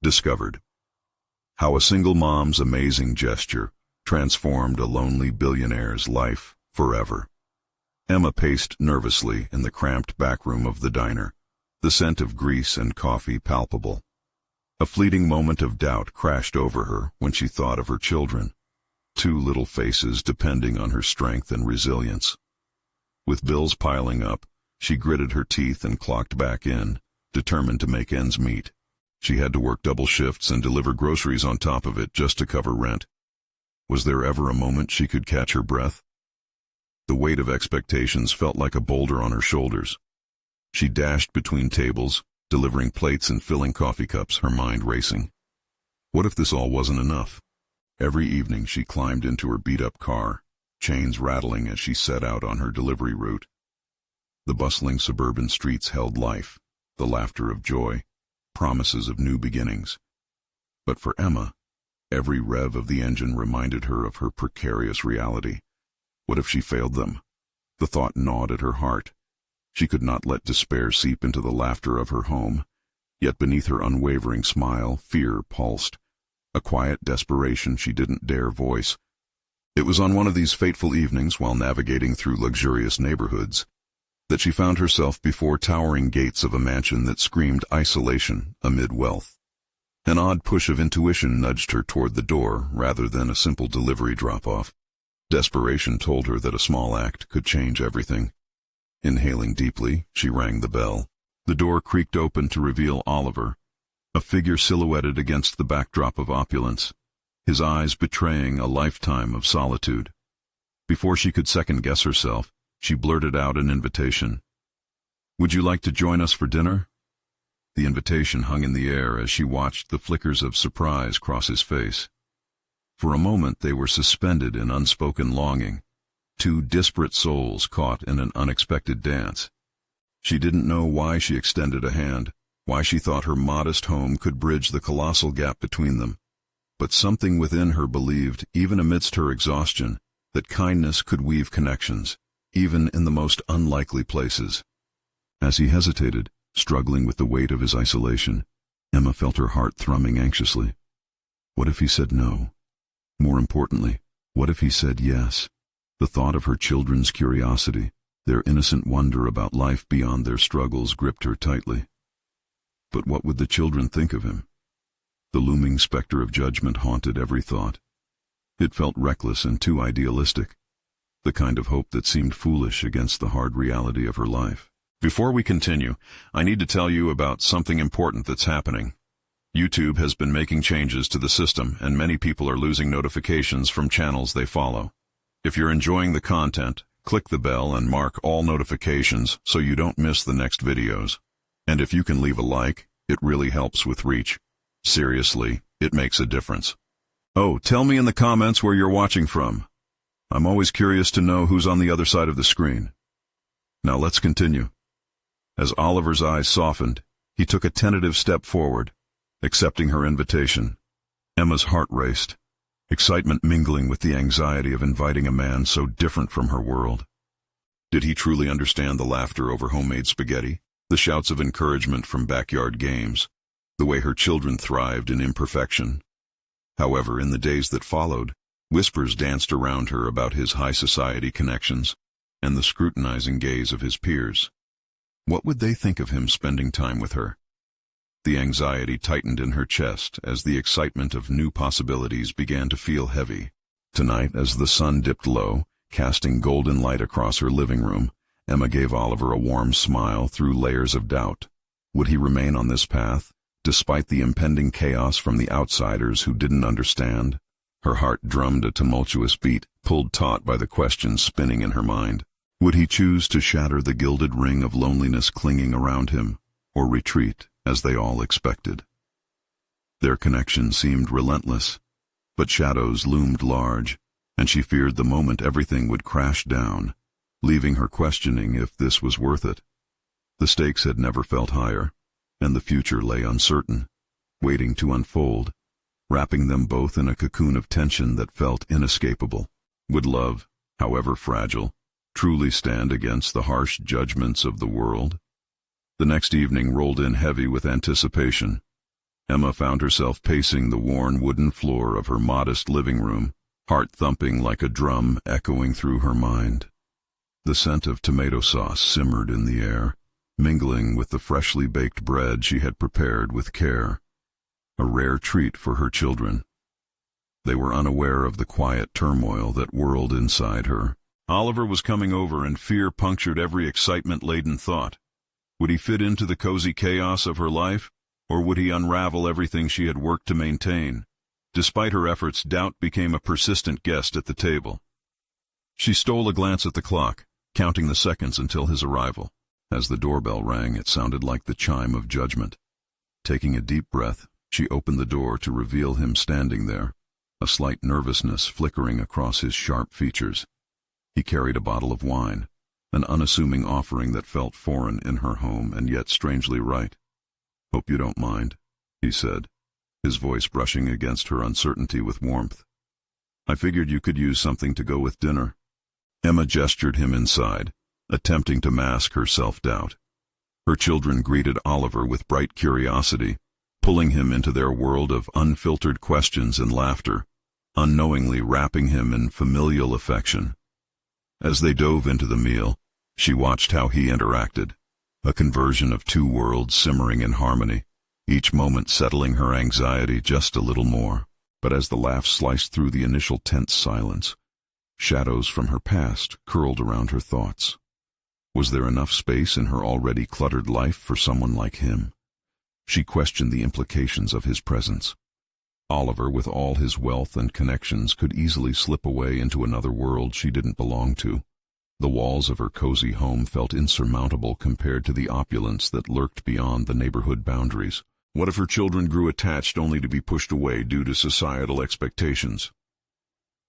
Discovered. How a single mom's amazing gesture transformed a lonely billionaire's life forever. Emma paced nervously in the cramped back room of the diner, the scent of grease and coffee palpable. A fleeting moment of doubt crashed over her when she thought of her children, two little faces depending on her strength and resilience. With bills piling up, she gritted her teeth and clocked back in, determined to make ends meet. She had to work double shifts and deliver groceries on top of it just to cover rent. Was there ever a moment she could catch her breath? The weight of expectations felt like a boulder on her shoulders. She dashed between tables, delivering plates and filling coffee cups, her mind racing. What if this all wasn't enough? Every evening she climbed into her beat-up car, chains rattling as she set out on her delivery route. The bustling suburban streets held life, the laughter of joy, promises of new beginnings. But for Emma, every rev of the engine reminded her of her precarious reality. What if she failed them? The thought gnawed at her heart. She could not let despair seep into the laughter of her home, yet beneath her unwavering smile, fear pulsed, a quiet desperation she didn't dare voice. It was on one of these fateful evenings, while navigating through luxurious neighborhoods, that she found herself before towering gates of a mansion that screamed isolation amid wealth. An odd push of intuition nudged her toward the door rather than a simple delivery drop-off. Desperation told her that a small act could change everything. Inhaling deeply, she rang the bell. The door creaked open to reveal Oliver, a figure silhouetted against the backdrop of opulence, his eyes betraying a lifetime of solitude. Before she could second-guess herself, she blurted out an invitation. "Would you like to join us for dinner?" The invitation hung in the air as she watched the flickers of surprise cross his face. For a moment they were suspended in unspoken longing, two disparate souls caught in an unexpected dance. She didn't know why she extended a hand, why she thought her modest home could bridge the colossal gap between them. But something within her believed, even amidst her exhaustion, that kindness could weave connections, even in the most unlikely places. As he hesitated, struggling with the weight of his isolation, Emma felt her heart thrumming anxiously. What if he said no? More importantly, what if he said yes? The thought of her children's curiosity, their innocent wonder about life beyond their struggles, gripped her tightly. But what would the children think of him? The looming specter of judgment haunted every thought. It felt reckless and too idealistic, the kind of hope that seemed foolish against the hard reality of her life. Before we continue, I need to tell you about something important that's happening. YouTube has been making changes to the system, and many people are losing notifications from channels they follow. If you're enjoying the content, click the bell and mark all notifications so you don't miss the next videos. And if you can leave a like, it really helps with reach. Seriously, it makes a difference. Oh, tell me in the comments where you're watching from. I'm always curious to know who's on the other side of the screen. Now let's continue. As Oliver's eyes softened, he took a tentative step forward, accepting her invitation. Emma's heart raced, excitement mingling with the anxiety of inviting a man so different from her world. Did he truly understand the laughter over homemade spaghetti, the shouts of encouragement from backyard games, the way her children thrived in imperfection? However, in the days that followed, whispers danced around her about his high society connections and the scrutinizing gaze of his peers. What would they think of him spending time with her? The anxiety tightened in her chest as the excitement of new possibilities began to feel heavy. Tonight, as the sun dipped low, casting golden light across her living room, Emma gave Oliver a warm smile through layers of doubt. Would he remain on this path, despite the impending chaos from the outsiders who didn't understand? Her heart drummed a tumultuous beat, pulled taut by the questions spinning in her mind. Would he choose to shatter the gilded ring of loneliness clinging around him, or retreat, as they all expected? Their connection seemed relentless, but shadows loomed large, and she feared the moment everything would crash down, leaving her questioning if this was worth it. The stakes had never felt higher, and the future lay uncertain, waiting to unfold, wrapping them both in a cocoon of tension that felt inescapable. Would love, however fragile, truly stand against the harsh judgments of the world? The next evening rolled in heavy with anticipation. Emma found herself pacing the worn wooden floor of her modest living room, heart thumping like a drum echoing through her mind. The scent of tomato sauce simmered in the air, mingling with the freshly baked bread she had prepared with care, a rare treat for her children. They were unaware of the quiet turmoil that whirled inside her. Oliver was coming over, and fear punctured every excitement-laden thought. Would he fit into the cozy chaos of her life, or would he unravel everything she had worked to maintain? Despite her efforts, doubt became a persistent guest at the table. She stole a glance at the clock, counting the seconds until his arrival. As the doorbell rang, it sounded like the chime of judgment. Taking a deep breath, she opened the door to reveal him standing there, a slight nervousness flickering across his sharp features. He carried a bottle of wine, an unassuming offering that felt foreign in her home and yet strangely right. "Hope you don't mind," he said, his voice brushing against her uncertainty with warmth. "I figured you could use something to go with dinner." Emma gestured him inside, attempting to mask her self-doubt. Her children greeted Oliver with bright curiosity, pulling him into their world of unfiltered questions and laughter, unknowingly wrapping him in familial affection. As they dove into the meal, she watched how he interacted, a conversion of two worlds simmering in harmony, each moment settling her anxiety just a little more. But as the laughs sliced through the initial tense silence, shadows from her past curled around her thoughts. Was there enough space in her already cluttered life for someone like him? She questioned the implications of his presence. Oliver, with all his wealth and connections, could easily slip away into another world she didn't belong to. The walls of her cozy home felt insurmountable compared to the opulence that lurked beyond the neighborhood boundaries. What if her children grew attached only to be pushed away due to societal expectations?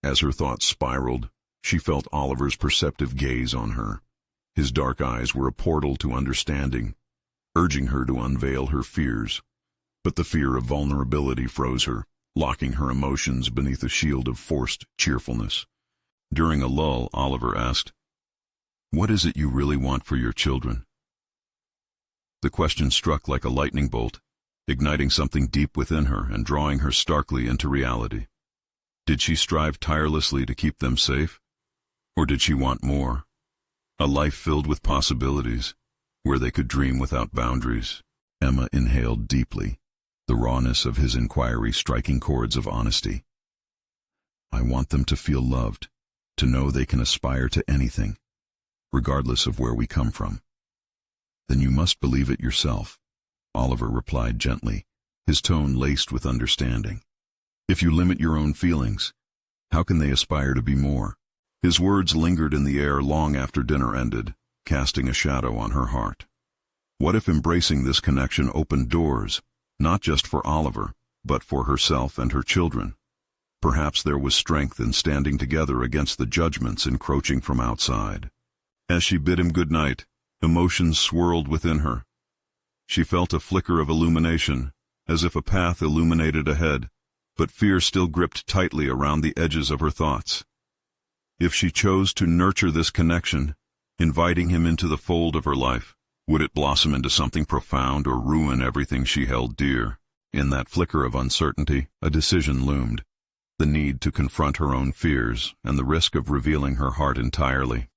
As her thoughts spiraled, she felt Oliver's perceptive gaze on her. His dark eyes were a portal to understanding, urging her to unveil her fears. But the fear of vulnerability froze her, locking her emotions beneath a shield of forced cheerfulness. During a lull, Oliver asked, "What is it you really want for your children?" The question struck like a lightning bolt, igniting something deep within her and drawing her starkly into reality. Did she strive tirelessly to keep them safe? Or did she want more? A life filled with possibilities, where they could dream without boundaries. Emma inhaled deeply, the rawness of his inquiry striking chords of honesty. "I want them to feel loved, to know they can aspire to anything, regardless of where we come from." "Then you must believe it yourself," Oliver replied gently, his tone laced with understanding. "If you limit your own feelings, how can they aspire to be more?" His words lingered in the air long after dinner ended, casting a shadow on her heart. What if embracing this connection opened doors, not just for Oliver, but for herself and her children? Perhaps there was strength in standing together against the judgments encroaching from outside. As she bid him good night, emotions swirled within her. She felt a flicker of illumination, as if a path illuminated ahead, but fear still gripped tightly around the edges of her thoughts. If she chose to nurture this connection, inviting him into the fold of her life, would it blossom into something profound or ruin everything she held dear? In that flicker of uncertainty, a decision loomed, the need to confront her own fears and the risk of revealing her heart entirely.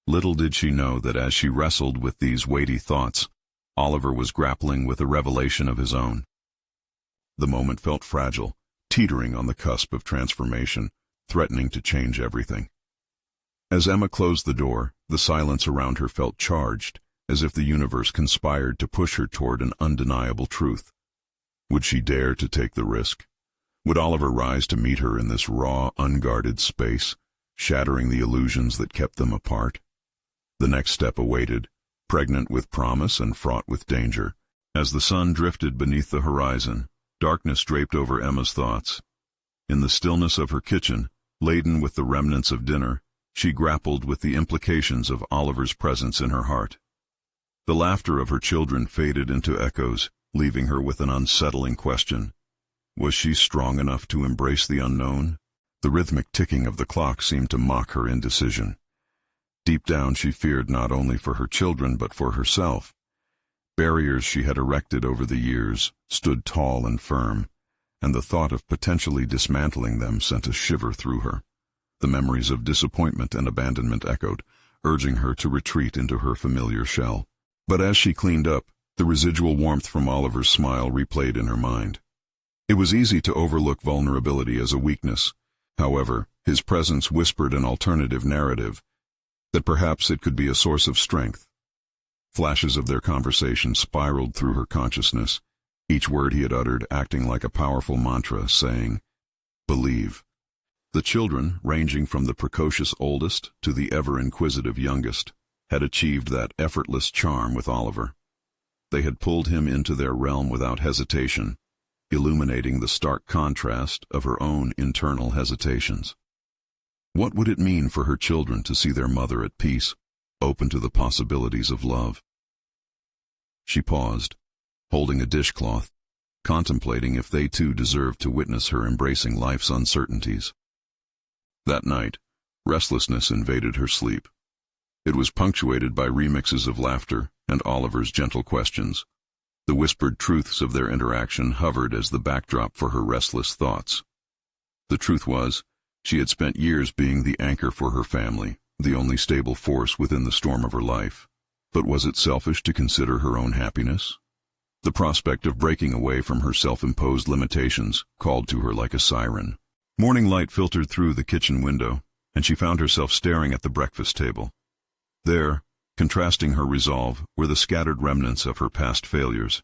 Little did she know that as she wrestled with these weighty thoughts, Oliver was grappling with a revelation of his own. The moment felt fragile, teetering on the cusp of transformation, threatening to change everything. As Emma closed the door, the silence around her felt charged, as if the universe conspired to push her toward an undeniable truth. Would she dare to take the risk? Would Oliver rise to meet her in this raw, unguarded space, shattering the illusions that kept them apart? The next step awaited, pregnant with promise and fraught with danger. As the sun drifted beneath the horizon, darkness draped over Emma's thoughts. In the stillness of her kitchen, laden with the remnants of dinner, she grappled with the implications of Oliver's presence in her heart. The laughter of her children faded into echoes, leaving her with an unsettling question. Was she strong enough to embrace the unknown? The rhythmic ticking of the clock seemed to mock her indecision. Deep down she feared not only for her children but for herself. Barriers she had erected over the years stood tall and firm, and the thought of potentially dismantling them sent a shiver through her. The memories of disappointment and abandonment echoed, urging her to retreat into her familiar shell. But as she cleaned up, the residual warmth from Oliver's smile replayed in her mind. It was easy to overlook vulnerability as a weakness. However, his presence whispered an alternative narrative, that perhaps it could be a source of strength. Flashes of their conversation spiraled through her consciousness, each word he had uttered acting like a powerful mantra, saying, "Believe." The children, ranging from the precocious oldest to the ever-inquisitive youngest, had achieved that effortless charm with Oliver. They had pulled him into their realm without hesitation, illuminating the stark contrast of her own internal hesitations. What would it mean for her children to see their mother at peace, open to the possibilities of love? She paused, holding a dishcloth, contemplating if they too deserved to witness her embracing life's uncertainties. That night, restlessness invaded her sleep. It was punctuated by remixes of laughter and Oliver's gentle questions. The whispered truths of their interaction hovered as the backdrop for her restless thoughts. The truth was, she had spent years being the anchor for her family, the only stable force within the storm of her life. But was it selfish to consider her own happiness? The prospect of breaking away from her self-imposed limitations called to her like a siren. Morning light filtered through the kitchen window, and she found herself staring at the breakfast table. There, contrasting her resolve, were the scattered remnants of her past failures.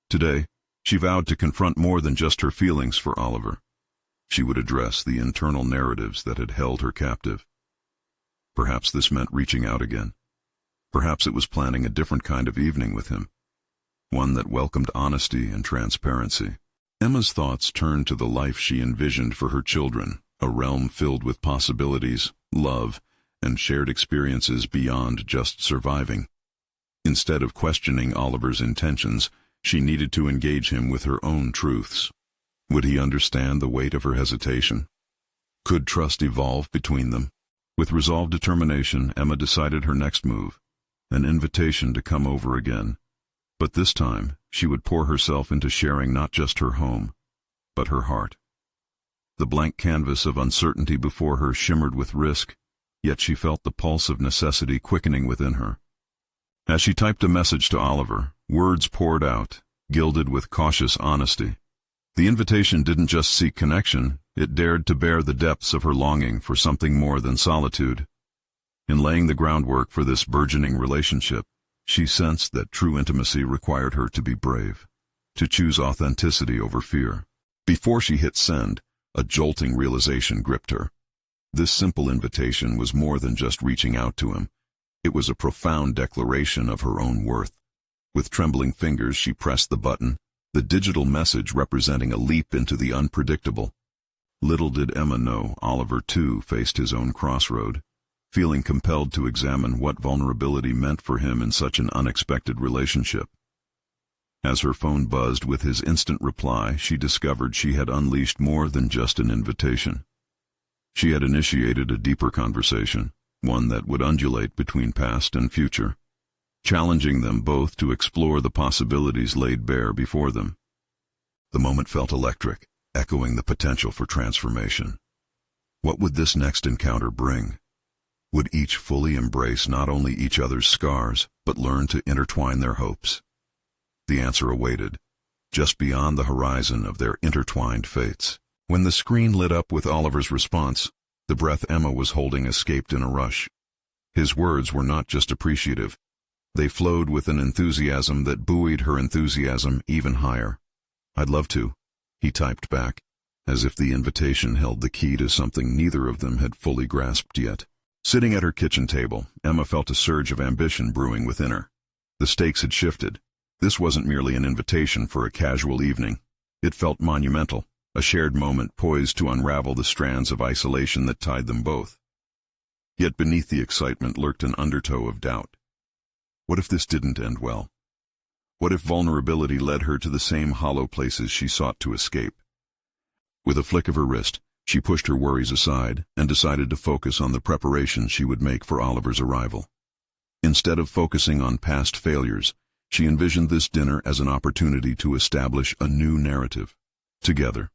Today, she vowed to confront more than just her feelings for Oliver. She would address the internal narratives that had held her captive. Perhaps this meant reaching out again. Perhaps it was planning a different kind of evening with him, one that welcomed honesty and transparency. Emma's thoughts turned to the life she envisioned for her children, a realm filled with possibilities, love, and shared experiences beyond just surviving. Instead of questioning Oliver's intentions, she needed to engage him with her own truths. Would he understand the weight of her hesitation? Could trust evolve between them? With resolved determination, Emma decided her next move, an invitation to come over again. But this time, she would pour herself into sharing not just her home, but her heart. The blank canvas of uncertainty before her shimmered with risk, yet she felt the pulse of necessity quickening within her. As she typed a message to Oliver, words poured out, gilded with cautious honesty. The invitation didn't just seek connection, it dared to bear the depths of her longing for something more than solitude. In laying the groundwork for this burgeoning relationship, she sensed that true intimacy required her to be brave, to choose authenticity over fear. Before she hit send, a jolting realization gripped her. This simple invitation was more than just reaching out to him. It was a profound declaration of her own worth. With trembling fingers, she pressed the button, the digital message representing a leap into the unpredictable. Little did Emma know Oliver, too, faced his own crossroad, feeling compelled to examine what vulnerability meant for him in such an unexpected relationship. As her phone buzzed with his instant reply, she discovered she had unleashed more than just an invitation. She had initiated a deeper conversation, one that would undulate between past and future, challenging them both to explore the possibilities laid bare before them. The moment felt electric, echoing the potential for transformation. What would this next encounter bring? Would each fully embrace not only each other's scars, but learn to intertwine their hopes? The answer awaited, just beyond the horizon of their intertwined fates. When the screen lit up with Oliver's response, the breath Emma was holding escaped in a rush. His words were not just appreciative. They flowed with an enthusiasm that buoyed her enthusiasm even higher. "I'd love to," he typed back, as if the invitation held the key to something neither of them had fully grasped yet. Sitting at her kitchen table, Emma felt a surge of ambition brewing within her. The stakes had shifted. This wasn't merely an invitation for a casual evening. It felt monumental, a shared moment poised to unravel the strands of isolation that tied them both. Yet beneath the excitement lurked an undertow of doubt. What if this didn't end well? What if vulnerability led her to the same hollow places she sought to escape? With a flick of her wrist, she pushed her worries aside and decided to focus on the preparations she would make for Oliver's arrival. Instead of focusing on past failures, She envisioned this dinner as an opportunity to establish a new narrative. Together.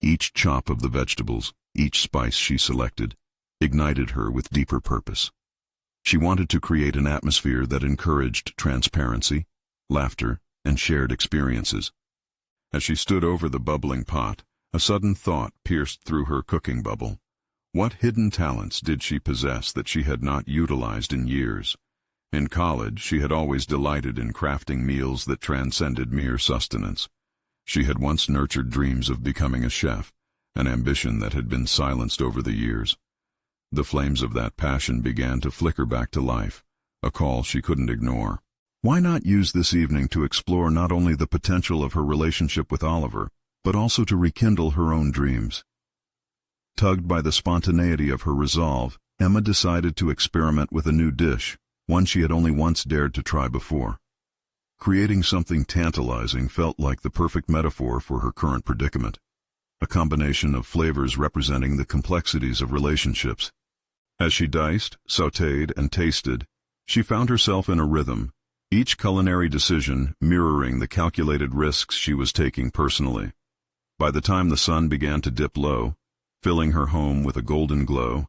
Each chop of the vegetables, each spice she selected, ignited her with deeper purpose. She wanted to create an atmosphere that encouraged transparency, laughter, and shared experiences. As she stood over the bubbling pot, a sudden thought pierced through her cooking bubble. What hidden talents did she possess that she had not utilized in years? In college, she had always delighted in crafting meals that transcended mere sustenance. She had once nurtured dreams of becoming a chef, an ambition that had been silenced over the years. The flames of that passion began to flicker back to life, a call she couldn't ignore. Why not use this evening to explore not only the potential of her relationship with Oliver, but also to rekindle her own dreams? Tugged by the spontaneity of her resolve, Emma decided to experiment with a new dish, one she had only once dared to try before. Creating something tantalizing felt like the perfect metaphor for her current predicament, a combination of flavors representing the complexities of relationships. As she diced, sautéed, and tasted, she found herself in a rhythm, each culinary decision mirroring the calculated risks she was taking personally. By the time the sun began to dip low, filling her home with a golden glow,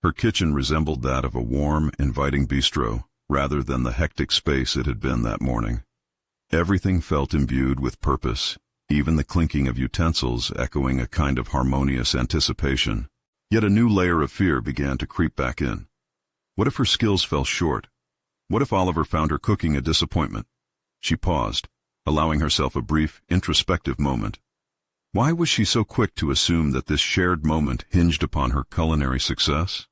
her kitchen resembled that of a warm, inviting bistro rather than the hectic space it had been that morning. Everything felt imbued with purpose, even the clinking of utensils echoing a kind of harmonious anticipation. Yet a new layer of fear began to creep back in. What if her skills fell short? What if Oliver found her cooking a disappointment? She paused, allowing herself a brief, introspective moment. Why was she so quick to assume that this shared moment hinged upon her culinary success?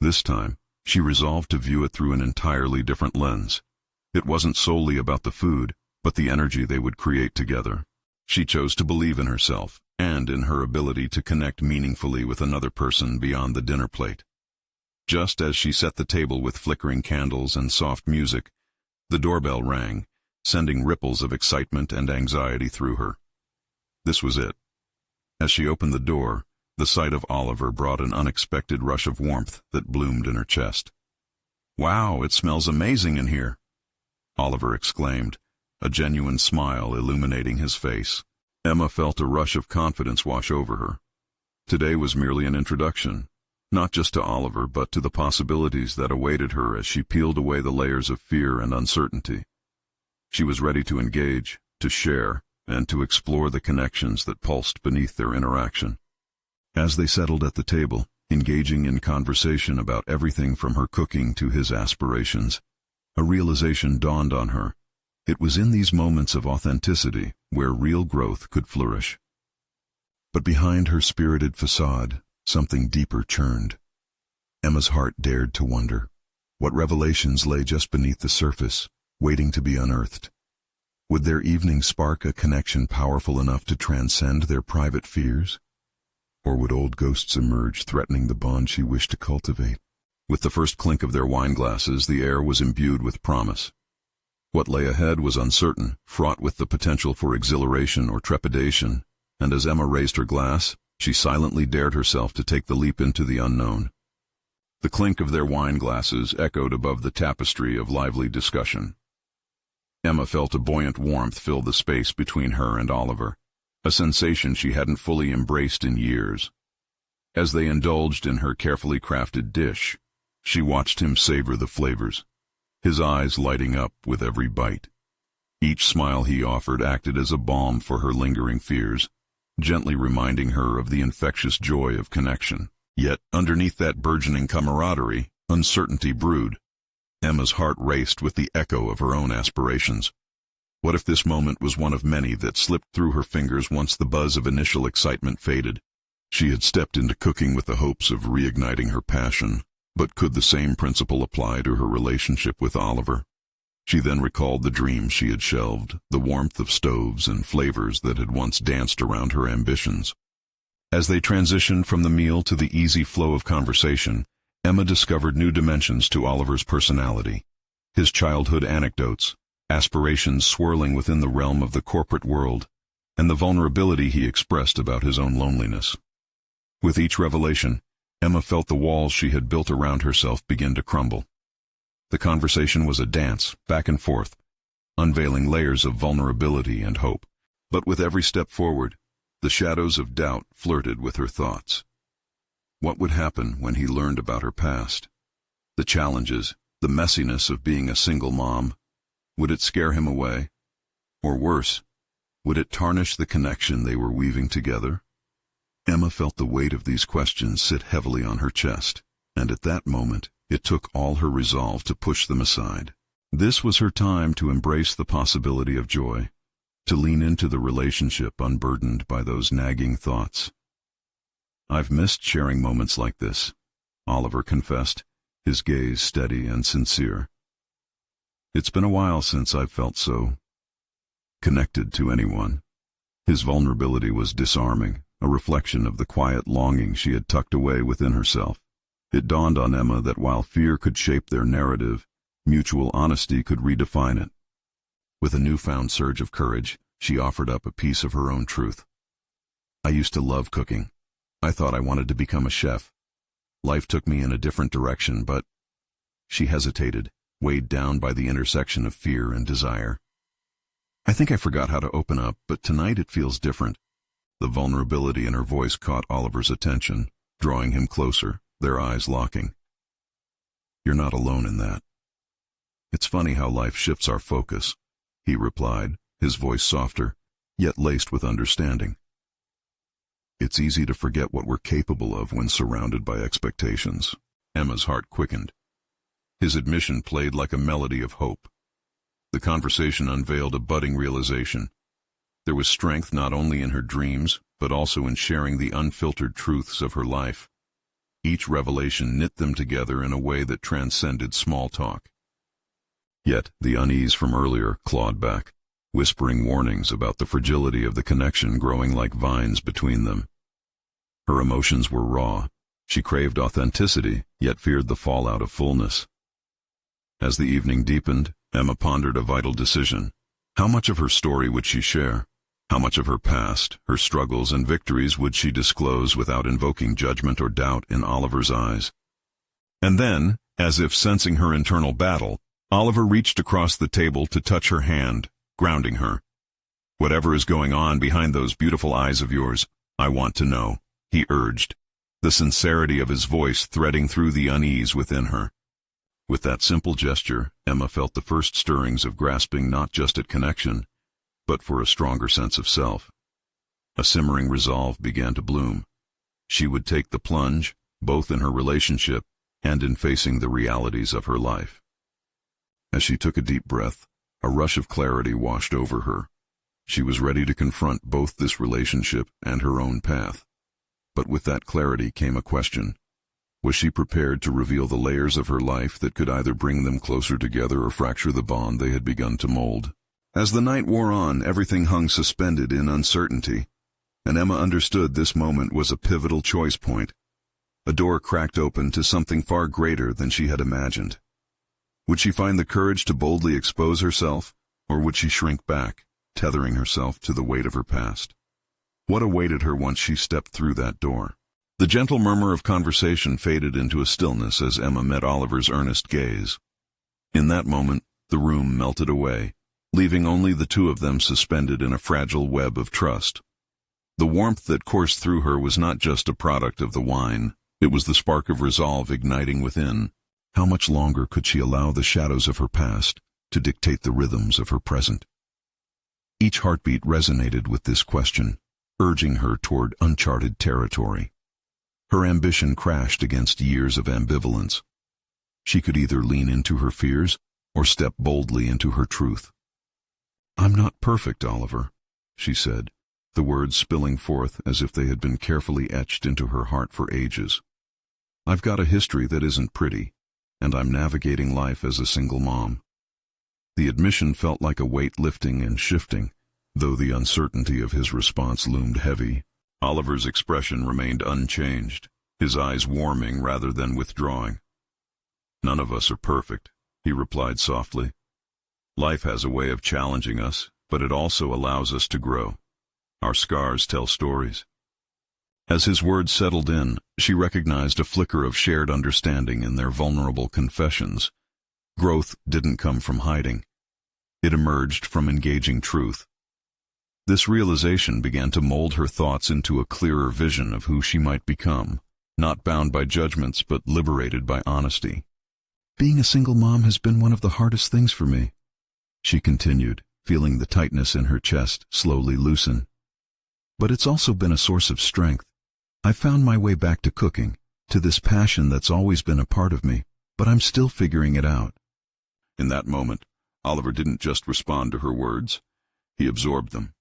This time, she resolved to view it through an entirely different lens. It wasn't solely about the food, but the energy they would create together. She chose to believe in herself and in her ability to connect meaningfully with another person beyond the dinner plate. Just as she set the table with flickering candles and soft music, the doorbell rang, sending ripples of excitement and anxiety through her. This was it. As she opened the door, the sight of Oliver brought an unexpected rush of warmth that bloomed in her chest. "Wow, it smells amazing in here," Oliver exclaimed, a genuine smile illuminating his face. Emma felt a rush of confidence wash over her. Today was merely an introduction, not just to Oliver, but to the possibilities that awaited her as she peeled away the layers of fear and uncertainty. She was ready to engage, to share, and to explore the connections that pulsed beneath their interaction. As they settled at the table, engaging in conversation about everything from her cooking to his aspirations, a realization dawned on her. It was in these moments of authenticity where real growth could flourish. But behind her spirited facade, something deeper churned. Emma's heart dared to wonder. What revelations lay just beneath the surface, waiting to be unearthed? Would their evening spark a connection powerful enough to transcend their private fears? Or would old ghosts emerge, threatening the bond she wished to cultivate? With the first clink of their wine glasses, the air was imbued with promise. What lay ahead was uncertain, fraught with the potential for exhilaration or trepidation, and as Emma raised her glass, she silently dared herself to take the leap into the unknown. The clink of their wine glasses echoed above the tapestry of lively discussion. Emma felt a buoyant warmth fill the space between her and Oliver, a sensation she hadn't fully embraced in years. As they indulged in her carefully crafted dish, she watched him savor the flavors, his eyes lighting up with every bite. Each smile he offered acted as a balm for her lingering fears, gently reminding her of the infectious joy of connection. Yet, underneath that burgeoning camaraderie, uncertainty brewed. Emma's heart raced with the echo of her own aspirations. What if this moment was one of many that slipped through her fingers once the buzz of initial excitement faded? She had stepped into cooking with the hopes of reigniting her passion, but could the same principle apply to her relationship with Oliver? She then recalled the dreams she had shelved, the warmth of stoves and flavors that had once danced around her ambitions. As they transitioned from the meal to the easy flow of conversation, Emma discovered new dimensions to Oliver's personality. His childhood anecdotes, aspirations swirling within the realm of the corporate world, and the vulnerability he expressed about his own loneliness. With each revelation, Emma felt the walls she had built around herself begin to crumble. The conversation was a dance, back and forth, unveiling layers of vulnerability and hope. But with every step forward, the shadows of doubt flirted with her thoughts. What would happen when he learned about her past? The challenges, the messiness of being a single mom. Would it scare him away? Or worse, would it tarnish the connection they were weaving together? Emma felt the weight of these questions sit heavily on her chest, and at that moment, it took all her resolve to push them aside. This was her time to embrace the possibility of joy, to lean into the relationship unburdened by those nagging thoughts. "I've missed sharing moments like this," Oliver confessed, his gaze steady and sincere. "It's been a while since I've felt so connected to anyone." His vulnerability was disarming, a reflection of the quiet longing she had tucked away within herself. It dawned on Emma that while fear could shape their narrative, mutual honesty could redefine it. With a newfound surge of courage, she offered up a piece of her own truth. "I used to love cooking. I thought I wanted to become a chef. Life took me in a different direction, but—" She hesitated, weighed down by the intersection of fear and desire. "I think I forgot how to open up, but tonight it feels different." The vulnerability in her voice caught Oliver's attention, drawing him closer, their eyes locking. "You're not alone in that. It's funny how life shifts our focus," he replied, his voice softer, yet laced with understanding. "It's easy to forget what we're capable of when surrounded by expectations." Emma's heart quickened. His admission played like a melody of hope. The conversation unveiled a budding realization. There was strength not only in her dreams, but also in sharing the unfiltered truths of her life. Each revelation knit them together in a way that transcended small talk. Yet the unease from earlier clawed back, whispering warnings about the fragility of the connection growing like vines between them. Her emotions were raw. She craved authenticity, yet feared the fallout of fullness. As the evening deepened, Emma pondered a vital decision. How much of her story would she share? How much of her past, her struggles and victories would she disclose without invoking judgment or doubt in Oliver's eyes? And then, as if sensing her internal battle, Oliver reached across the table to touch her hand, grounding her. "Whatever is going on behind those beautiful eyes of yours, I want to know," he urged, the sincerity of his voice threading through the unease within her. With that simple gesture, Emma felt the first stirrings of grasping not just at connection, but for a stronger sense of self. A simmering resolve began to bloom. She would take the plunge, both in her relationship and in facing the realities of her life. As she took a deep breath, a rush of clarity washed over her. She was ready to confront both this relationship and her own path. But with that clarity came a question. Was she prepared to reveal the layers of her life that could either bring them closer together or fracture the bond they had begun to mold? As the night wore on, everything hung suspended in uncertainty, and Emma understood this moment was a pivotal choice point. A door cracked open to something far greater than she had imagined. Would she find the courage to boldly expose herself, or would she shrink back, tethering herself to the weight of her past? What awaited her once she stepped through that door? The gentle murmur of conversation faded into a stillness as Emma met Oliver's earnest gaze. In that moment, the room melted away, leaving only the two of them suspended in a fragile web of trust. The warmth that coursed through her was not just a product of the wine, it was the spark of resolve igniting within. How much longer could she allow the shadows of her past to dictate the rhythms of her present? Each heartbeat resonated with this question, urging her toward uncharted territory. Her ambition crashed against years of ambivalence. She could either lean into her fears or step boldly into her truth. "I'm not perfect, Oliver," she said, the words spilling forth as if they had been carefully etched into her heart for ages. "I've got a history that isn't pretty, and I'm navigating life as a single mom." The admission felt like a weight lifting and shifting, though the uncertainty of his response loomed heavy. Oliver's expression remained unchanged, his eyes warming rather than withdrawing. "None of us are perfect," he replied softly. "Life has a way of challenging us, but it also allows us to grow. Our scars tell stories." As his words settled in, she recognized a flicker of shared understanding in their vulnerable confessions. Growth didn't come from hiding. It emerged from engaging truth. This realization began to mold her thoughts into a clearer vision of who she might become, not bound by judgments but liberated by honesty. "Being a single mom has been one of the hardest things for me," she continued, feeling the tightness in her chest slowly loosen. "But it's also been a source of strength. I've found my way back to cooking, to this passion that's always been a part of me, but I'm still figuring it out." In that moment, Oliver didn't just respond to her words, he absorbed them.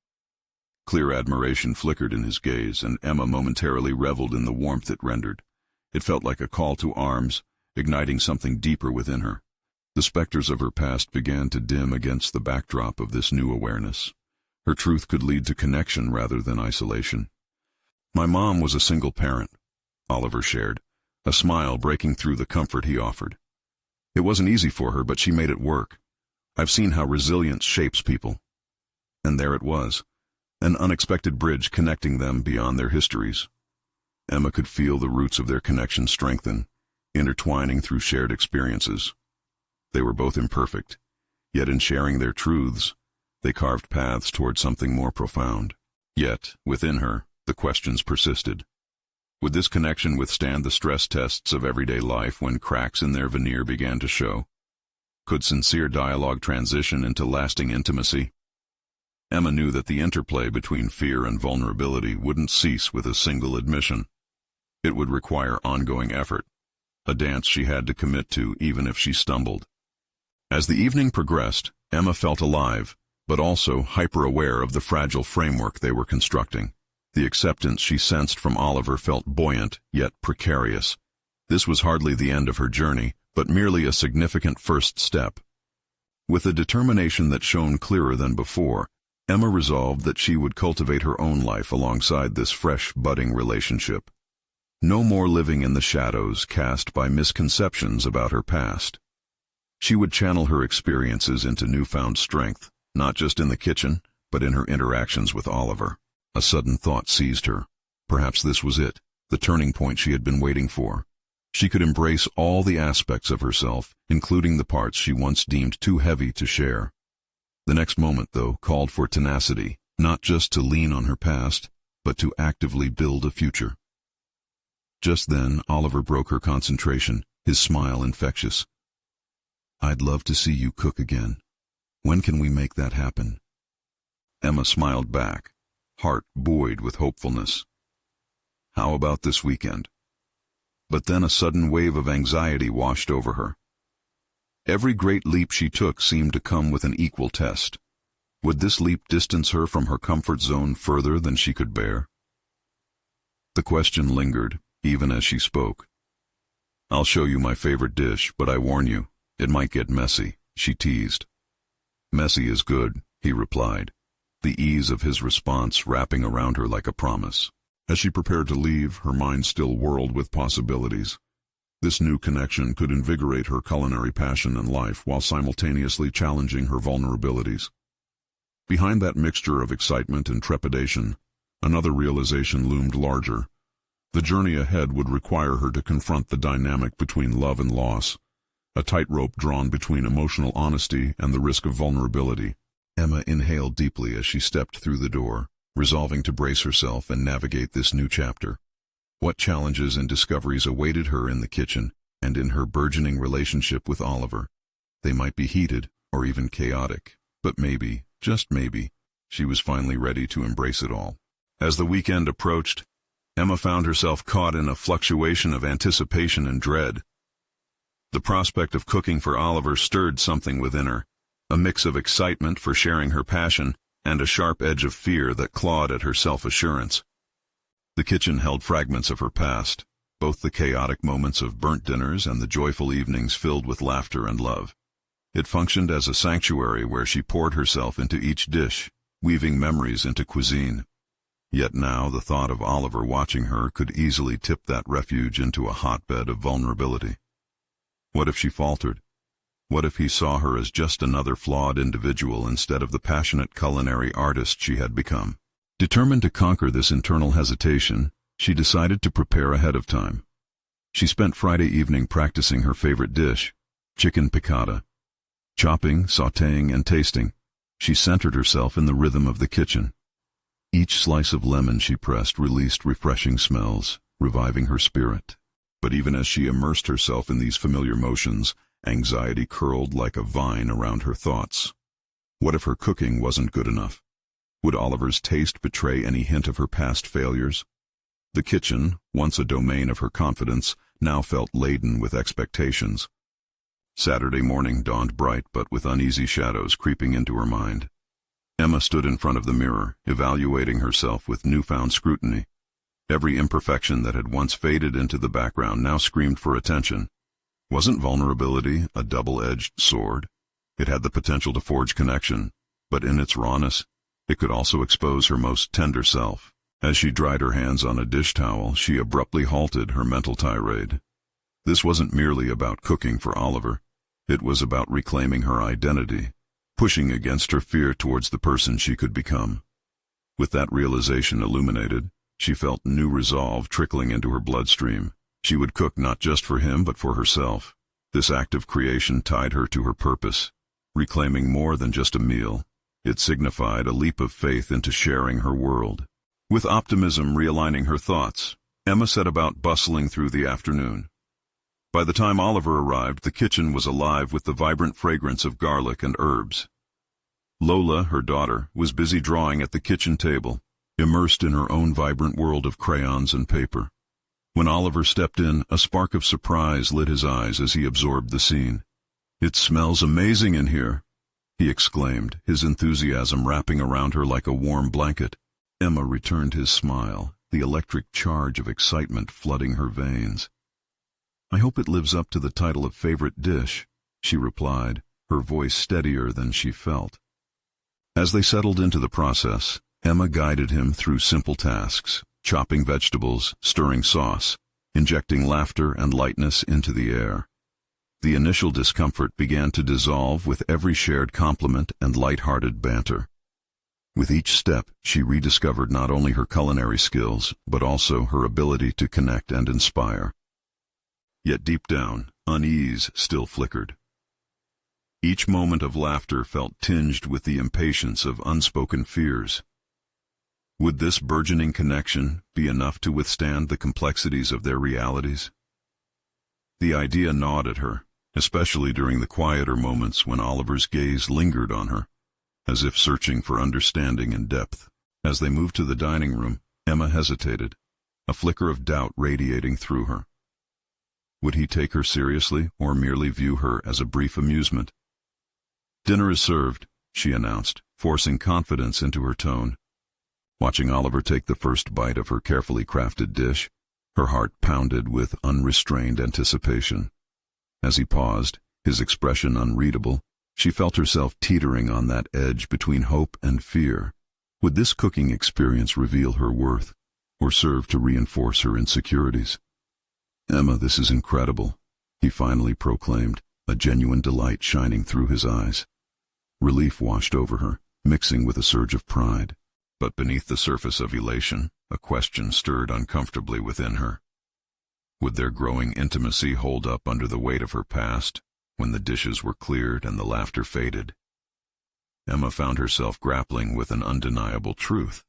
Clear admiration flickered in his gaze, and Emma momentarily reveled in the warmth it rendered. It felt like a call to arms, igniting something deeper within her. The specters of her past began to dim against the backdrop of this new awareness. Her truth could lead to connection rather than isolation. "My mom was a single parent," Oliver shared, a smile breaking through the comfort he offered. "It wasn't easy for her, but she made it work. I've seen how resilience shapes people." And there it was, an unexpected bridge connecting them beyond their histories. Emma could feel the roots of their connection strengthen, intertwining through shared experiences. They were both imperfect, yet in sharing their truths, they carved paths toward something more profound. Yet, within her, the questions persisted. Would this connection withstand the stress tests of everyday life when cracks in their veneer began to show? Could sincere dialogue transition into lasting intimacy? Emma knew that the interplay between fear and vulnerability wouldn't cease with a single admission. It would require ongoing effort, a dance she had to commit to even if she stumbled. As the evening progressed, Emma felt alive, but also hyper-aware of the fragile framework they were constructing. The acceptance she sensed from Oliver felt buoyant, yet precarious. This was hardly the end of her journey, but merely a significant first step. With a determination that shone clearer than before, Emma resolved that she would cultivate her own life alongside this fresh, budding relationship. No more living in the shadows cast by misconceptions about her past. She would channel her experiences into newfound strength, not just in the kitchen, but in her interactions with Oliver. A sudden thought seized her. Perhaps this was it, the turning point she had been waiting for. She could embrace all the aspects of herself, including the parts she once deemed too heavy to share. The next moment, though, called for tenacity, not just to lean on her past, but to actively build a future. Just then, Oliver broke her concentration, his smile infectious. "I'd love to see you cook again. When can we make that happen?" Emma smiled back, heart buoyed with hopefulness. "How about this weekend?" But then a sudden wave of anxiety washed over her. Every great leap she took seemed to come with an equal test. Would this leap distance her from her comfort zone further than she could bear? The question lingered, even as she spoke. "I'll show you my favorite dish, but I warn you, it might get messy," she teased. "Messy is good," he replied, the ease of his response wrapping around her like a promise. As she prepared to leave, her mind still whirled with possibilities. This new connection could invigorate her culinary passion and life while simultaneously challenging her vulnerabilities. Behind that mixture of excitement and trepidation, another realization loomed larger. The journey ahead would require her to confront the dynamic between love and loss, a tightrope drawn between emotional honesty and the risk of vulnerability. Emma inhaled deeply as she stepped through the door, resolving to brace herself and navigate this new chapter. What challenges and discoveries awaited her in the kitchen and in her burgeoning relationship with Oliver? They might be heated or even chaotic, but maybe, just maybe, she was finally ready to embrace it all. As the weekend approached, Emma found herself caught in a fluctuation of anticipation and dread. The prospect of cooking for Oliver stirred something within her, a mix of excitement for sharing her passion and a sharp edge of fear that clawed at her self-assurance. The kitchen held fragments of her past, both the chaotic moments of burnt dinners and the joyful evenings filled with laughter and love. It functioned as a sanctuary where she poured herself into each dish, weaving memories into cuisine. Yet now the thought of Oliver watching her could easily tip that refuge into a hotbed of vulnerability. What if she faltered? What if he saw her as just another flawed individual instead of the passionate culinary artist she had become? Determined to conquer this internal hesitation, she decided to prepare ahead of time. She spent Friday evening practicing her favorite dish, chicken piccata. Chopping, sautéing, and tasting, she centered herself in the rhythm of the kitchen. Each slice of lemon she pressed released refreshing smells, reviving her spirit. But even as she immersed herself in these familiar motions, anxiety curled like a vine around her thoughts. What if her cooking wasn't good enough? Would Oliver's taste betray any hint of her past failures? The kitchen, once a domain of her confidence, now felt laden with expectations. Saturday morning dawned bright but with uneasy shadows creeping into her mind. Emma stood in front of the mirror, evaluating herself with newfound scrutiny. Every imperfection that had once faded into the background now screamed for attention. Wasn't vulnerability a double-edged sword? It had the potential to forge connection, but in its rawness, it could also expose her most tender self. As she dried her hands on a dish towel, she abruptly halted her mental tirade. This wasn't merely about cooking for Oliver. It was about reclaiming her identity, pushing against her fear towards the person she could become. With that realization illuminated, she felt new resolve trickling into her bloodstream. She would cook not just for him but for herself. This act of creation tied her to her purpose, reclaiming more than just a meal. It signified a leap of faith into sharing her world. With optimism realigning her thoughts, Emma set about bustling through the afternoon. By the time Oliver arrived, the kitchen was alive with the vibrant fragrance of garlic and herbs. Lola, her daughter, was busy drawing at the kitchen table, immersed in her own vibrant world of crayons and paper. When Oliver stepped in, a spark of surprise lit his eyes as he absorbed the scene. "It smells amazing in here," he exclaimed, his enthusiasm wrapping around her like a warm blanket. Emma returned his smile, the electric charge of excitement flooding her veins. "I hope it lives up to the title of favorite dish," she replied, her voice steadier than she felt. As they settled into the process, Emma guided him through simple tasks, chopping vegetables, stirring sauce, injecting laughter and lightness into the air. The initial discomfort began to dissolve with every shared compliment and light-hearted banter. With each step, she rediscovered not only her culinary skills, but also her ability to connect and inspire. Yet deep down, unease still flickered. Each moment of laughter felt tinged with the impatience of unspoken fears. Would this burgeoning connection be enough to withstand the complexities of their realities? The idea gnawed at her, especially during the quieter moments when Oliver's gaze lingered on her, as if searching for understanding and depth. As they moved to the dining room, Emma hesitated, a flicker of doubt radiating through her. Would he take her seriously or merely view her as a brief amusement? "Dinner is served," she announced, forcing confidence into her tone. Watching Oliver take the first bite of her carefully crafted dish, her heart pounded with unrestrained anticipation. As he paused, his expression unreadable, she felt herself teetering on that edge between hope and fear. Would this cooking experience reveal her worth, or serve to reinforce her insecurities? "Emma, this is incredible," he finally proclaimed, a genuine delight shining through his eyes. Relief washed over her, mixing with a surge of pride. But beneath the surface of elation, a question stirred uncomfortably within her. Would their growing intimacy hold up under the weight of her past, when the dishes were cleared and the laughter faded? Emma found herself grappling with an undeniable truth.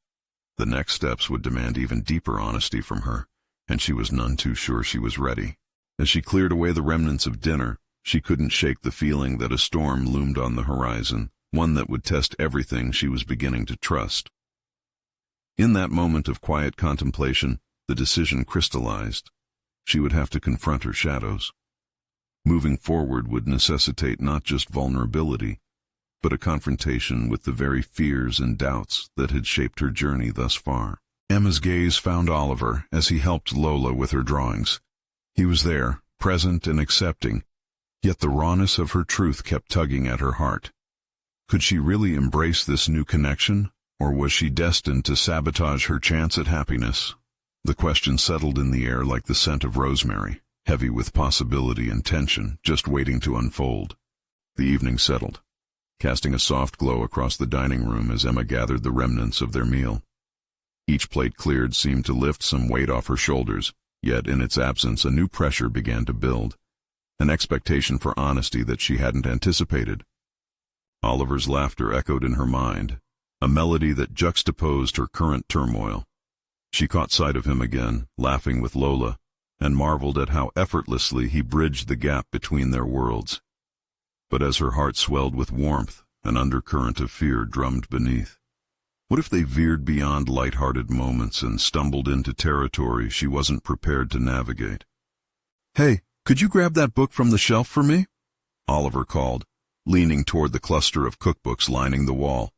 The next steps would demand even deeper honesty from her, and she was none too sure she was ready. As she cleared away the remnants of dinner, she couldn't shake the feeling that a storm loomed on the horizon, one that would test everything she was beginning to trust. In that moment of quiet contemplation, the decision crystallized. She would have to confront her shadows. Moving forward would necessitate not just vulnerability, but a confrontation with the very fears and doubts that had shaped her journey thus far. Emma's gaze found Oliver as he helped Lola with her drawings. He was there, present and accepting, yet the rawness of her truth kept tugging at her heart. Could she really embrace this new connection, or was she destined to sabotage her chance at happiness? The question settled in the air like the scent of rosemary, heavy with possibility and tension, just waiting to unfold. The evening settled, casting a soft glow across the dining room as Emma gathered the remnants of their meal. Each plate cleared seemed to lift some weight off her shoulders, yet in its absence a new pressure began to build, an expectation for honesty that she hadn't anticipated. Oliver's laughter echoed in her mind, a melody that juxtaposed her current turmoil. She caught sight of him again, laughing with Lola, and marveled at how effortlessly he bridged the gap between their worlds. But as her heart swelled with warmth, an undercurrent of fear drummed beneath. What if they veered beyond light-hearted moments and stumbled into territory she wasn't prepared to navigate? "Hey, could you grab that book from the shelf for me?" Oliver called, leaning toward the cluster of cookbooks lining the wall.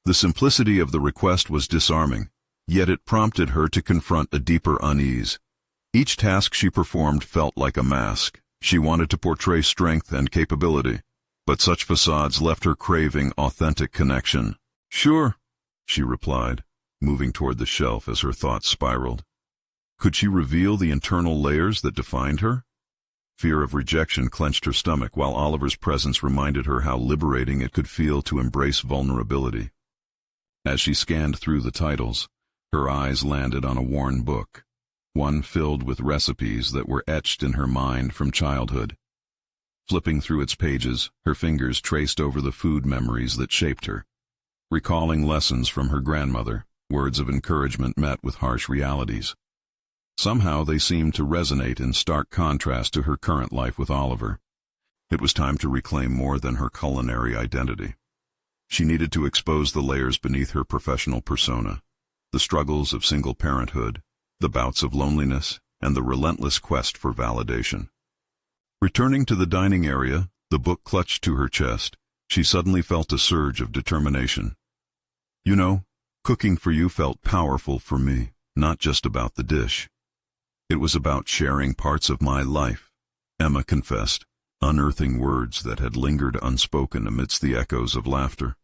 The simplicity of the request was disarming, yet it prompted her to confront a deeper unease. Each task she performed felt like a mask. She wanted to portray strength and capability, but such facades left her craving authentic connection. "Sure," she replied, moving toward the shelf as her thoughts spiraled. Could she reveal the internal layers that defined her? Fear of rejection clenched her stomach, while Oliver's presence reminded her how liberating it could feel to embrace vulnerability. As she scanned through the titles, her eyes landed on a worn book, one filled with recipes that were etched in her mind from childhood. Flipping through its pages, her fingers traced over the food memories that shaped her. Recalling lessons from her grandmother, words of encouragement met with harsh realities. Somehow they seemed to resonate in stark contrast to her current life with Oliver. It was time to reclaim more than her culinary identity. She needed to expose the layers beneath her professional persona, the struggles of single parenthood, the bouts of loneliness, and the relentless quest for validation. Returning to the dining area, the book clutched to her chest, she suddenly felt a surge of determination. "You know, cooking for you felt powerful for me, not just about the dish. It was about sharing parts of my life," Emma confessed, unearthing words that had lingered unspoken amidst the echoes of laughter.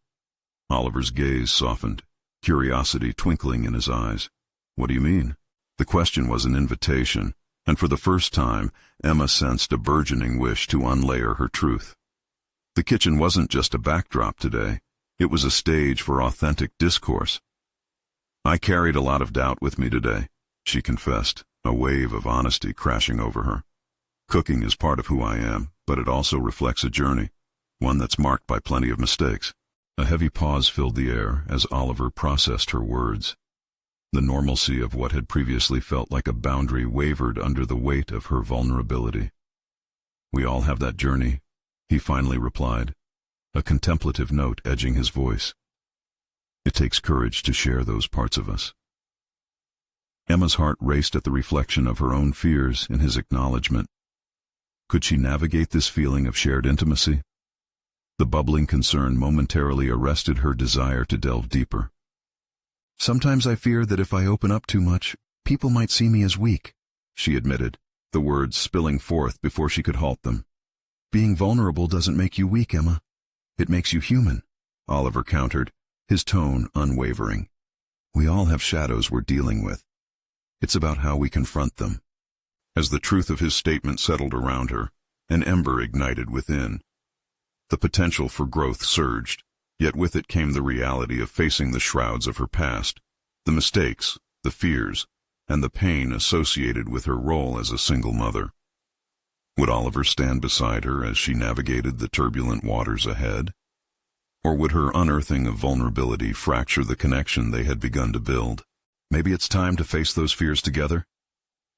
Oliver's gaze softened, curiosity twinkling in his eyes. "What do you mean?" The question was an invitation, and for the first time, Emma sensed a burgeoning wish to unlayer her truth. The kitchen wasn't just a backdrop today, it was a stage for authentic discourse. "I carried a lot of doubt with me today," she confessed, a wave of honesty crashing over her. "Cooking is part of who I am, but it also reflects a journey, one that's marked by plenty of mistakes." A heavy pause filled the air as Oliver processed her words. The normalcy of what had previously felt like a boundary wavered under the weight of her vulnerability. "We all have that journey," he finally replied, a contemplative note edging his voice. "It takes courage to share those parts of us." Emma's heart raced at the reflection of her own fears in his acknowledgement. Could she navigate this feeling of shared intimacy? The bubbling concern momentarily arrested her desire to delve deeper. "Sometimes I fear that if I open up too much, people might see me as weak," she admitted, the words spilling forth before she could halt them. "Being vulnerable doesn't make you weak, Emma. It makes you human," Oliver countered, his tone unwavering. "We all have shadows we're dealing with. It's about how we confront them." As the truth of his statement settled around her, an ember ignited within. The potential for growth surged, yet with it came the reality of facing the shrouds of her past, the mistakes, the fears, and the pain associated with her role as a single mother. Would Oliver stand beside her as she navigated the turbulent waters ahead? Or would her unearthing of vulnerability fracture the connection they had begun to build? "Maybe it's time to face those fears together,"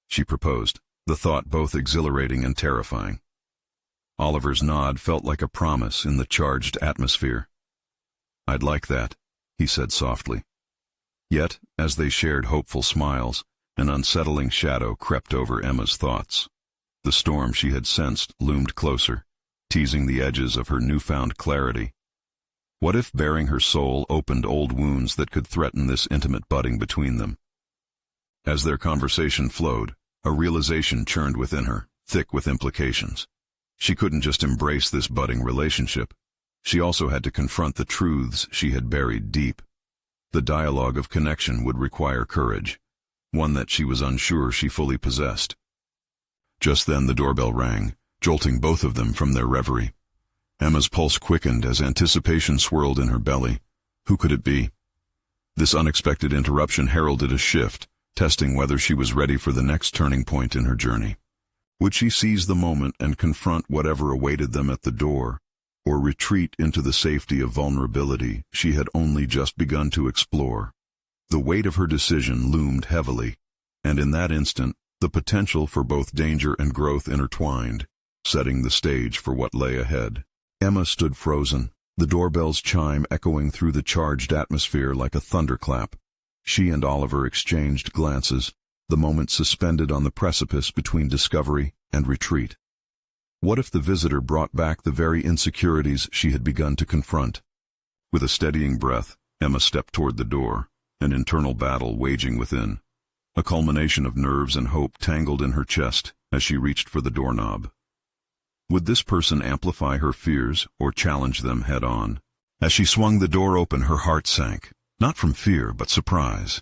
she proposed, the thought both exhilarating and terrifying. Oliver's nod felt like a promise in the charged atmosphere. "I'd like that," he said softly. Yet, as they shared hopeful smiles, an unsettling shadow crept over Emma's thoughts. The storm she had sensed loomed closer, teasing the edges of her newfound clarity. What if baring her soul opened old wounds that could threaten this intimate budding between them? As their conversation flowed, a realization churned within her, thick with implications. She couldn't just embrace this budding relationship. She also had to confront the truths she had buried deep. The dialogue of connection would require courage, one that she was unsure she fully possessed. Just then the doorbell rang, jolting both of them from their reverie. Emma's pulse quickened as anticipation swirled in her belly. Who could it be? This unexpected interruption heralded a shift, testing whether she was ready for the next turning point in her journey. Would she seize the moment and confront whatever awaited them at the door, or retreat into the safety of vulnerability she had only just begun to explore. The weight of her decision loomed heavily, and in that instant, the potential for both danger and growth intertwined, setting the stage for what lay ahead. Emma stood frozen, the doorbell's chime echoing through the charged atmosphere like a thunderclap. She and Oliver exchanged glances, the moment suspended on the precipice between discovery and retreat. What if the visitor brought back the very insecurities she had begun to confront? With a steadying breath, Emma stepped toward the door, an internal battle waging within. A culmination of nerves and hope tangled in her chest as she reached for the doorknob. Would this person amplify her fears or challenge them head-on? As she swung the door open, her heart sank, not from fear but surprise.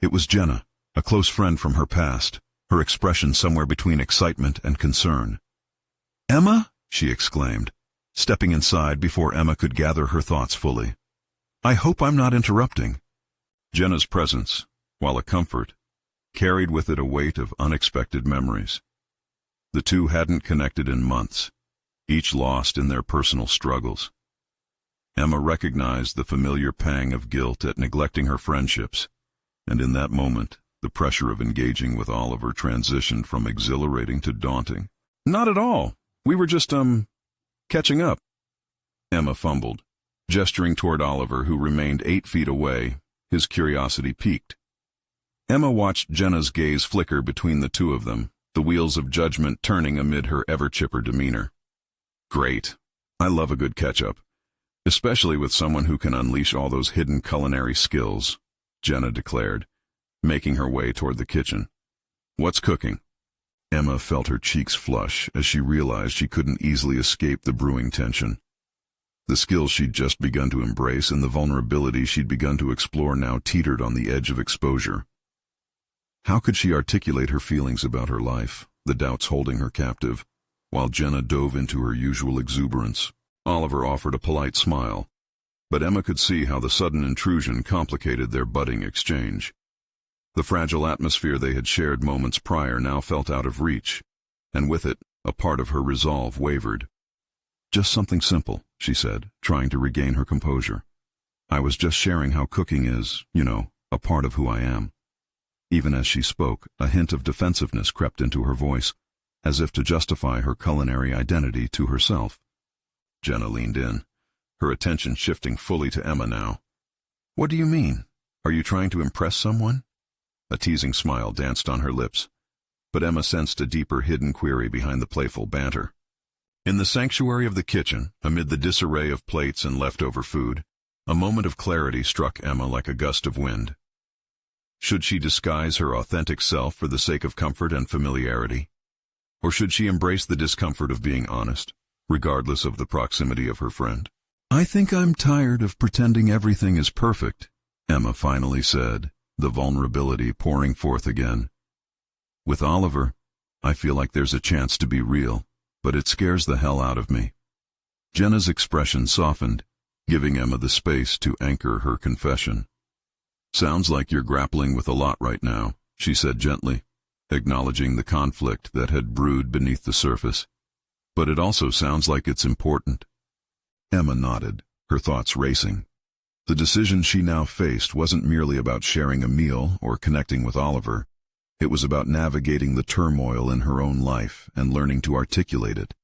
It was Jenna, a close friend from her past, her expression somewhere between excitement and concern. "Emma?" she exclaimed, stepping inside before Emma could gather her thoughts fully. "I hope I'm not interrupting." Jenna's presence, while a comfort, carried with it a weight of unexpected memories. The two hadn't connected in months, each lost in their personal struggles. Emma recognized the familiar pang of guilt at neglecting her friendships, and in that moment, the pressure of engaging with Oliver transitioned from exhilarating to daunting. "Not at all. We were just, catching up." Emma fumbled, gesturing toward Oliver, who remained 8 feet away, his curiosity piqued. Emma watched Jenna's gaze flicker between the two of them, the wheels of judgment turning amid her ever-chipper demeanor. "Great. I love a good catch-up, especially with someone who can unleash all those hidden culinary skills," Jenna declared, making her way toward the kitchen. "What's cooking?" Emma felt her cheeks flush as she realized she couldn't easily escape the brewing tension. The skills she'd just begun to embrace and the vulnerability she'd begun to explore now teetered on the edge of exposure. How could she articulate her feelings about her life, the doubts holding her captive, while Jenna dove into her usual exuberance? Oliver offered a polite smile, but Emma could see how the sudden intrusion complicated their budding exchange. The fragile atmosphere they had shared moments prior now felt out of reach, and with it, a part of her resolve wavered. "Just something simple," she said, trying to regain her composure. "I was just sharing how cooking is, a part of who I am." Even as she spoke, a hint of defensiveness crept into her voice, as if to justify her culinary identity to herself. Jenna leaned in, her attention shifting fully to Emma now. "What do you mean? Are you trying to impress someone?" A teasing smile danced on her lips, but Emma sensed a deeper hidden query behind the playful banter. In the sanctuary of the kitchen, amid the disarray of plates and leftover food, a moment of clarity struck Emma like a gust of wind. Should she disguise her authentic self for the sake of comfort and familiarity? Or should she embrace the discomfort of being honest, regardless of the proximity of her friend? "I think I'm tired of pretending everything is perfect," Emma finally said, the vulnerability pouring forth again. "With Oliver, I feel like there's a chance to be real, but it scares the hell out of me." Jenna's expression softened, giving Emma the space to anchor her confession. "Sounds like you're grappling with a lot right now," she said gently, acknowledging the conflict that had brewed beneath the surface. "But it also sounds like it's important." Emma nodded, her thoughts racing. The decision she now faced wasn't merely about sharing a meal or connecting with Oliver. It was about navigating the turmoil in her own life and learning to articulate it,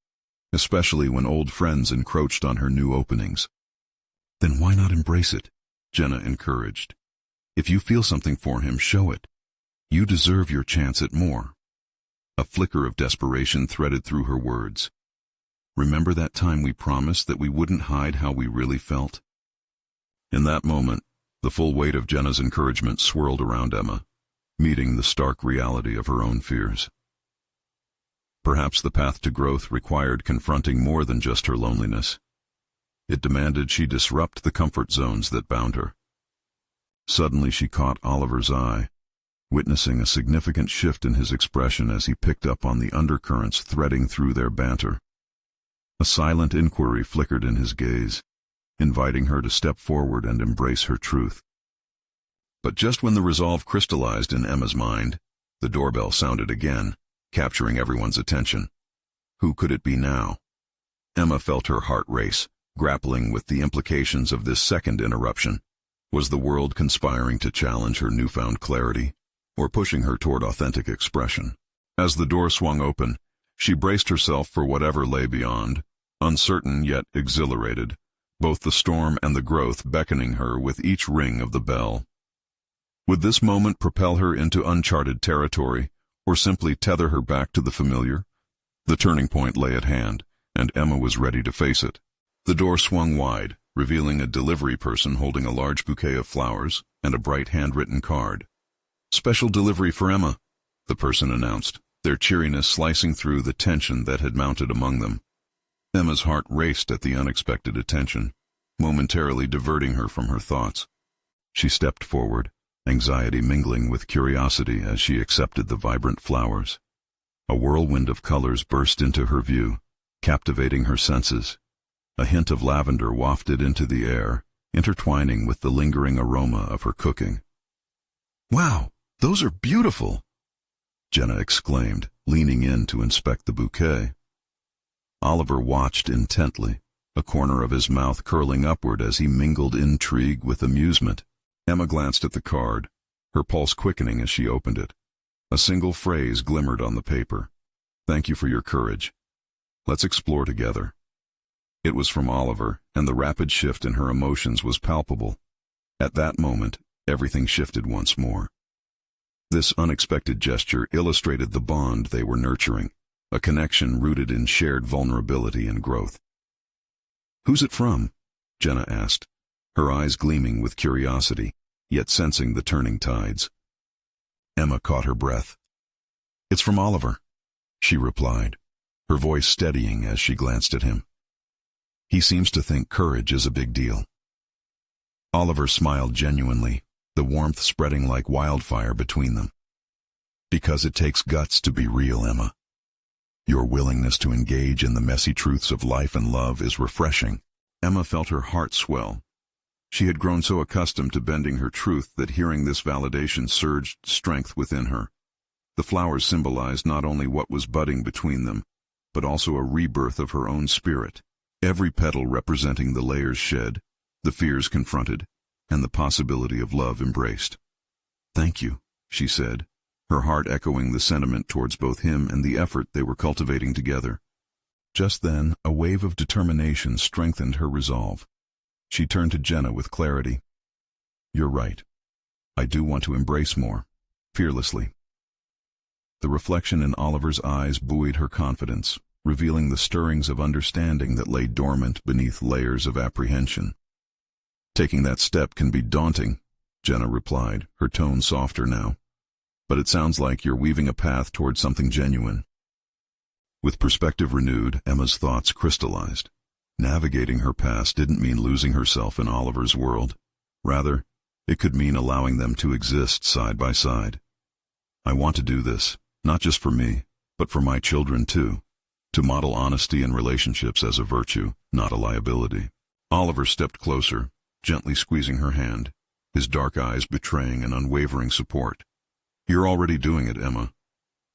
especially when old friends encroached on her new openings. "Then why not embrace it?" Jenna encouraged. "If you feel something for him, show it. You deserve your chance at more." A flicker of desperation threaded through her words. "Remember that time we promised that we wouldn't hide how we really felt?" In that moment, the full weight of Jenna's encouragement swirled around Emma, meeting the stark reality of her own fears. Perhaps the path to growth required confronting more than just her loneliness. It demanded she disrupt the comfort zones that bound her. Suddenly she caught Oliver's eye, witnessing a significant shift in his expression as he picked up on the undercurrents threading through their banter. A silent inquiry flickered in his gaze, inviting her to step forward and embrace her truth. But just when the resolve crystallized in Emma's mind, the doorbell sounded again, capturing everyone's attention. Who could it be now? Emma felt her heart race, grappling with the implications of this second interruption. Was the world conspiring to challenge her newfound clarity, or pushing her toward authentic expression? As the door swung open, she braced herself for whatever lay beyond, uncertain yet exhilarated, both the storm and the growth beckoning her with each ring of the bell. Would this moment propel her into uncharted territory, or simply tether her back to the familiar? The turning point lay at hand, and Emma was ready to face it. The door swung wide, revealing a delivery person holding a large bouquet of flowers and a bright handwritten card. "Special delivery for Emma," the person announced, their cheeriness slicing through the tension that had mounted among them. Emma's heart raced at the unexpected attention, momentarily diverting her from her thoughts. She stepped forward, anxiety mingling with curiosity as she accepted the vibrant flowers. A whirlwind of colors burst into her view, captivating her senses. A hint of lavender wafted into the air, intertwining with the lingering aroma of her cooking. "Wow, those are beautiful!" Jenna exclaimed, leaning in to inspect the bouquet. Oliver watched intently, a corner of his mouth curling upward as he mingled intrigue with amusement. Emma glanced at the card, her pulse quickening as she opened it. A single phrase glimmered on the paper. "Thank you for your courage. Let's explore together." It was from Oliver, and the rapid shift in her emotions was palpable. At that moment, everything shifted once more. This unexpected gesture illustrated the bond they were nurturing, a connection rooted in shared vulnerability and growth. "Who's it from?" Jenna asked, her eyes gleaming with curiosity, yet sensing the turning tides. Emma caught her breath. "It's from Oliver," she replied, her voice steadying as she glanced at him. "He seems to think courage is a big deal." Oliver smiled genuinely, the warmth spreading like wildfire between them. "Because it takes guts to be real, Emma. Your willingness to engage in the messy truths of life and love is refreshing." Emma felt her heart swell. She had grown so accustomed to bending her truth that hearing this validation surged strength within her. The flowers symbolized not only what was budding between them, but also a rebirth of her own spirit, every petal representing the layers shed, the fears confronted, and the possibility of love embraced. "Thank you," she said, her heart echoing the sentiment towards both him and the effort they were cultivating together. Just then, a wave of determination strengthened her resolve. She turned to Jenna with clarity. "You're right. I do want to embrace more, fearlessly." The reflection in Oliver's eyes buoyed her confidence, revealing the stirrings of understanding that lay dormant beneath layers of apprehension. "Taking that step can be daunting," Jenna replied, her tone softer now. "But it sounds like you're weaving a path toward something genuine." With perspective renewed, Emma's thoughts crystallized. Navigating her past didn't mean losing herself in Oliver's world. Rather, it could mean allowing them to exist side by side. "I want to do this, not just for me, but for my children too. To model honesty in relationships as a virtue, not a liability." Oliver stepped closer, gently squeezing her hand, his dark eyes betraying an unwavering support. "You're already doing it, Emma.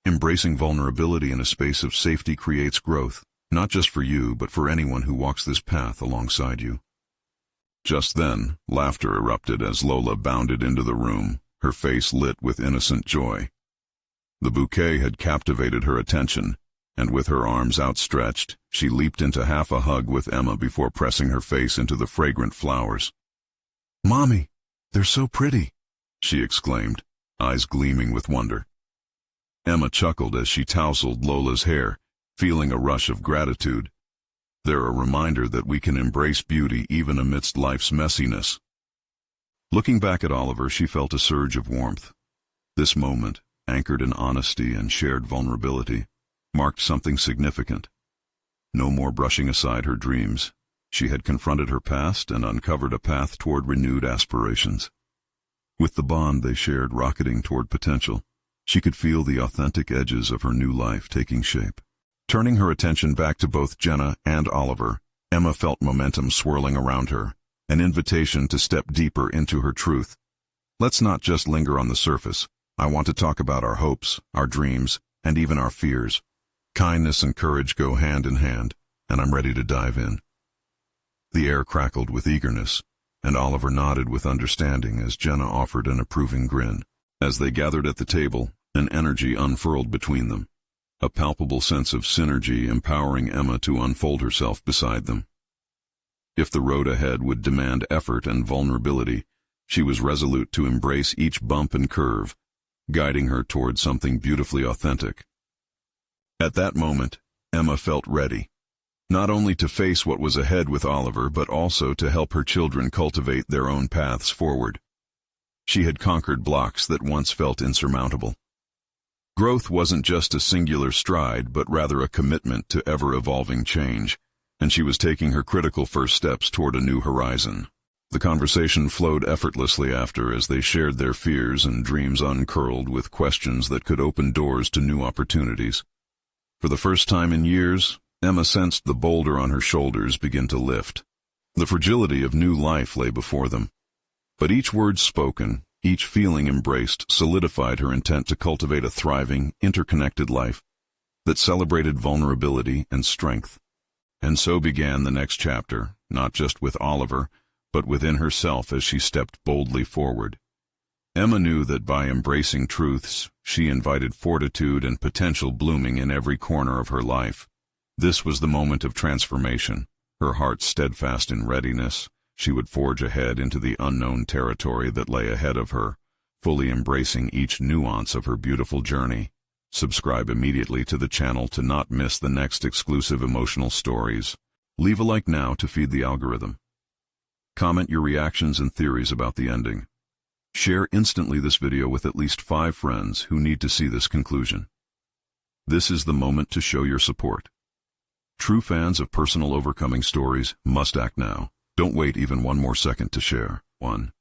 Embracing vulnerability in a space of safety creates growth, not just for you, but for anyone who walks this path alongside you." Just then, laughter erupted as Lola bounded into the room, her face lit with innocent joy. The bouquet had captivated her attention, and with her arms outstretched, she leaped into half a hug with Emma before pressing her face into the fragrant flowers. "Mommy, they're so pretty," she exclaimed, eyes gleaming with wonder. Emma chuckled as she tousled Lola's hair, feeling a rush of gratitude. They're a reminder that we can embrace beauty even amidst life's messiness. Looking back at Oliver, she felt a surge of warmth. This moment, anchored in honesty and shared vulnerability, marked something significant. No more brushing aside her dreams. She had confronted her past and uncovered a path toward renewed aspirations. With the bond they shared rocketing toward potential, she could feel the authentic edges of her new life taking shape. Turning her attention back to both Jenna and Oliver, Emma felt momentum swirling around her, an invitation to step deeper into her truth. "Let's not just linger on the surface. I want to talk about our hopes, our dreams, and even our fears. Kindness and courage go hand in hand, and I'm ready to dive in." The air crackled with eagerness, and Oliver nodded with understanding as Jenna offered an approving grin. As they gathered at the table, an energy unfurled between them, a palpable sense of synergy empowering Emma to unfold herself beside them. If the road ahead would demand effort and vulnerability, she was resolute to embrace each bump and curve, guiding her toward something beautifully authentic. At that moment, Emma felt ready, not only to face what was ahead with Oliver, but also to help her children cultivate their own paths forward. She had conquered blocks that once felt insurmountable. Growth wasn't just a singular stride, but rather a commitment to ever-evolving change, and she was taking her critical first steps toward a new horizon. The conversation flowed effortlessly after as they shared their fears and dreams uncurled with questions that could open doors to new opportunities. For the first time in years, Emma sensed the boulder on her shoulders begin to lift. The fragility of new life lay before them. But each word spoken, each feeling embraced, solidified her intent to cultivate a thriving, interconnected life that celebrated vulnerability and strength. And so began the next chapter, not just with Oliver, but within herself as she stepped boldly forward. Emma knew that by embracing truths, she invited fortitude and potential blooming in every corner of her life. This was the moment of transformation. Her heart steadfast in readiness, she would forge ahead into the unknown territory that lay ahead of her, fully embracing each nuance of her beautiful journey. Subscribe immediately to the channel to not miss the next exclusive emotional stories. Leave a like now to feed the algorithm. Comment your reactions and theories about the ending. Share instantly this video with at least 5 friends who need to see this conclusion. This is the moment to show your support. True fans of personal overcoming stories must act now. Don't wait even one more second to share. 1.